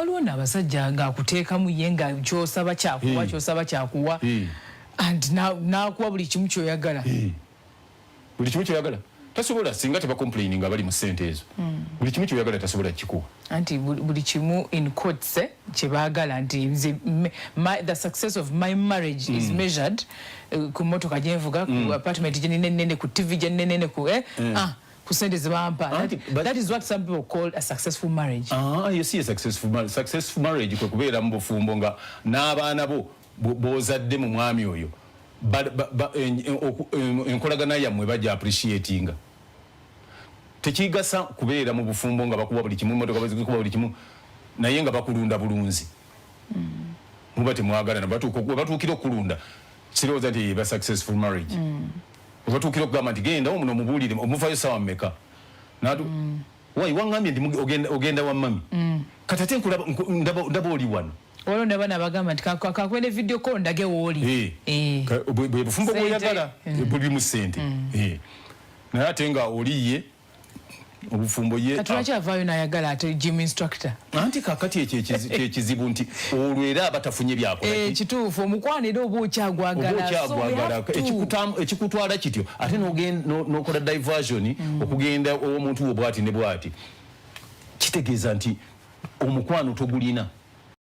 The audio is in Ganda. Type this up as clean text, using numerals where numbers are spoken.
waliwo n'abasajja ng'akuteekamu ye nga ky'osaba kyakuwa ky'osaba kyakuwa and n'akuwa buli kimu ky'oyagala. Buli kimu ky'oyagala tasobola singa tebacomplaini nga bali mu ssente ezo. Buli kimu ky'oyagala tasobola kikuwa. Anti buli kimu in quotes kye baagala nti the success of my marriage is measured ku mmotoka gye nvuga ku apartment gye nnene ku TV gye nnene ku ku sente ze bampa. That is what some people call a successful marriage. You see a successful marriage kwe kubeera mu bufumbo nga n'abaana bo bozadde mu mwami oyo enkolagana yammwe bajja appreciatinga. Tekigasa kubeera mu bufumbo nga bakuba buli kimu motoka bazikuba buli kimu naye nga bakulunda bulunzi. Muba temwagalana batuukira okulunda sirowooza nti ba successful marriage. Batuukira okugamba nti genda omuno omubuulire omuvayo sawa mmeka wayi wangambye nti ogenda wa mami kati ate ndaba oli wano olwo ne bana bagamba nti kakwene video call ndage wooli bwe bufumbo bw'oyagala buli mu ssente naye ate nga oliye obufumbo ye katulakyavaayo n'ayagala ate gym instructor anti kakati ekizibu nti olwo era abatafunye byakola kituufu omukwano era oba okyagwagala ekikutwala kityo ate n'okola diversion okugenda omuntu wo bwati ne bwati kitegeeza nti omukwano togulina